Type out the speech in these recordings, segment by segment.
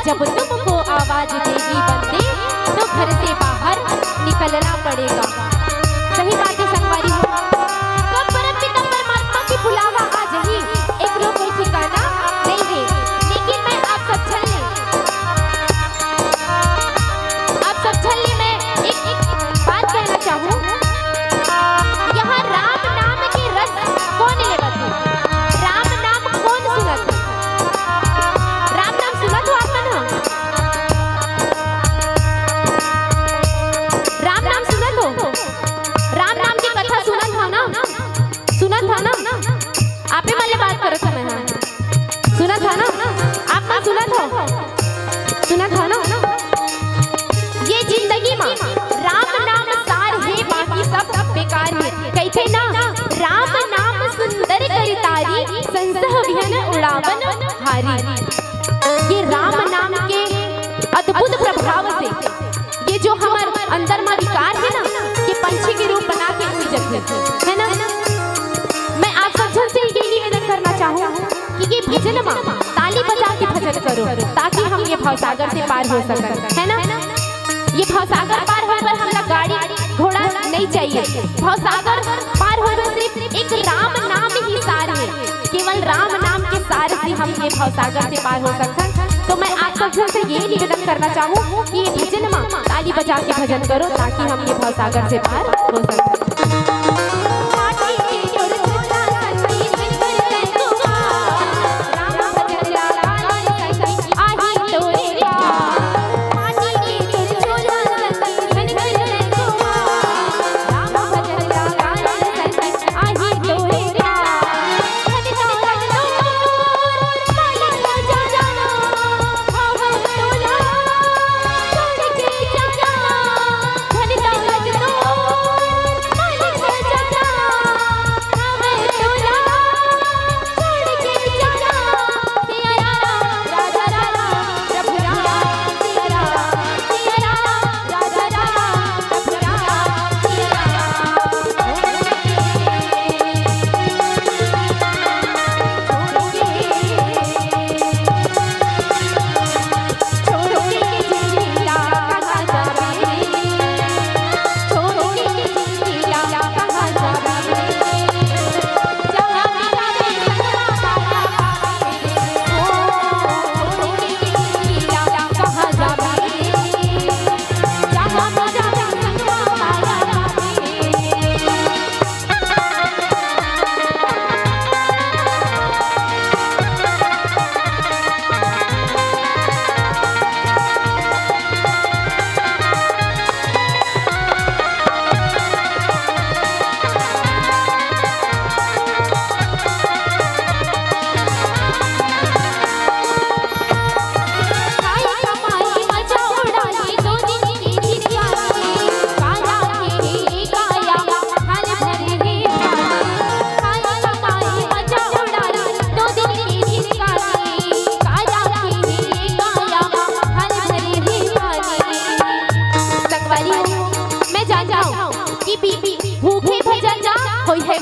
जब तुमको आवाज देगी बंदे तो घर से बाहर निकलना पड़ेगा। सही बात है संगवारी हो। कब परमपिता परमात्मा की बुलावा आ जाही एक रो कोई ठिकाना नहीं है। लेकिन मैं आप सब छल्ले मैं एक बात कहना चाहूँ। यहाँ राम नाम के रस कौन लेवत है? राम नाम कौन सुनत है? राम नाम सुनत हो आपन? राम नाम सुनत हो? राम नाम की कथा सुनत हो ना? सुनत हो ना? आपे वाले बात करो समय हाँ सुनत हो ना? आप ना सुनत हो? सुनत हो ना? ये जिंदगी में राम नाम सार है, बाकी सब बेकार है। कहते ना राम नाम सुंदर करितारी संसह विहन उड़ावन हारी। ये राम नाम के अद्भुत प्रभाव से ये जो हमारे अंदर में विकार है ना, ये पंछी के रूप बना के उड़ जाते है ना। मैं आप सब से ये निवेदन करना चाहूँ कि ये भजन में ताली बजा के भजन करो ताकि हम ये भवसागर से पार हो सकें, है ना। ये भवसागर पार होने पर हम लोग गाड़ी घोड़ा नहीं चाहिए। भवसागर पार होने सिर्फ एक राम नाम ही सार है। केवल राम नाम के सार से हम ये भवसागर से पार हो सकते हैं। तो मैं आप सब से ये निवेदन करना चाहूँ कि ये भजन में ताली बजा के भजन करो ताकि हम ये भवसागर से पार हो सकें।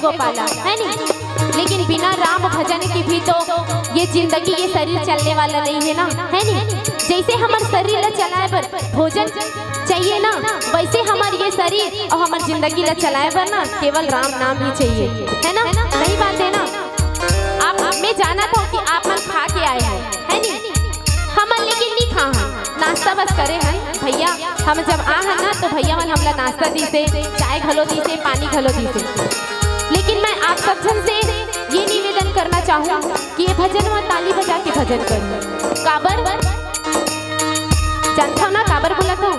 गोपाला है नहीं, लेकिन बिना राम भजन के भी तो ये जिंदगी ये शरीर चलने वाला नहीं है ना, है नहीं। जैसे हमारे शरीर ला चलाए पर भोजन चाहिए ना, वैसे हमारे ये शरीर और हमारी जिंदगी ला चलाए पर ना केवल राम नाम ही चाहिए, है ना। सही बात है ना। आप मैं जाना था कि आप मन खा के आए हैं, है नहीं। हम लेकिन नहीं खा हैं, नाश्ता बस करे हैं भैया। हम जब आ हैं ना तो भैया मन हमला नाश्ता दी से, चाय घलो दी से, पानी घलो दी से। लेकिन मैं आप सब जन से ये निवेदन करना चाहूँ कि ये भजन में ताली बजा के भजन करो। काबर जानता हो ना, काबर बोला तो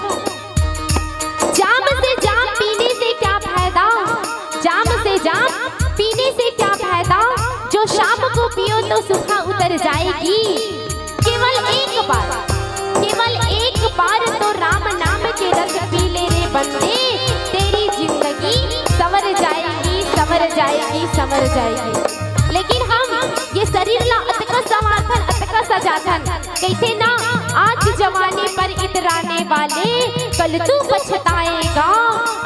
जाम से जाम पीने से क्या फायदा, जाम से जाम पीने से क्या फायदा, जो शाम को पियो तो सुबह उतर जाएगी। केवल एक बार तो राम नाम के रस पी ले रे बंदे, तेरी जिंदगी संवर जाएगी, संवर जाएगी, संवर जाएगी। लेकिन हम ये शरीर ला अतका समर्थन, अतका सजाथन कहते ना, आज जवानी पर इतराने वाले कल तू पछताएगा।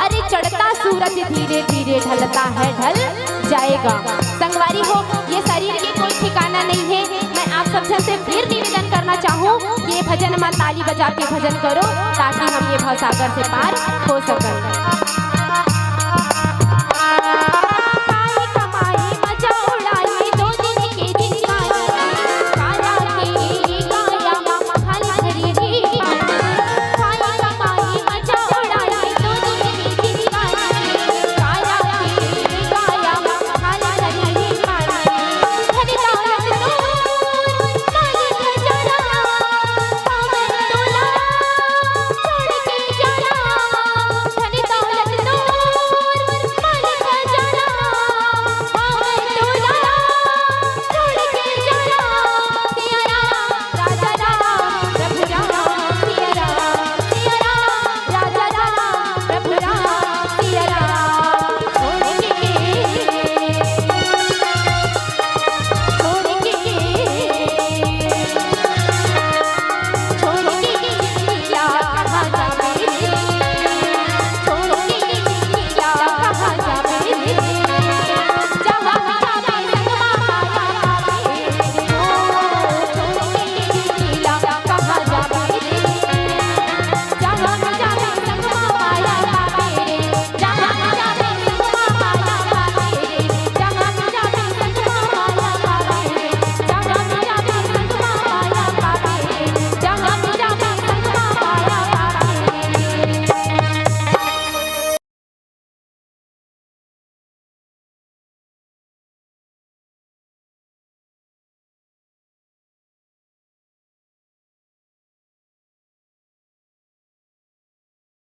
अरे चढ़ता सूरज धीरे धीरे ढलता है, ढल जाएगा। संगवारी हो, ये शरीर की कोई ठिकाना नहीं है। मैं आप सब से फिर निवेदन करना चाहूँ हूँ कि ये भजन में ताली बजा के भजन करो ताकि हम ये भवसागर से पार हो सकें।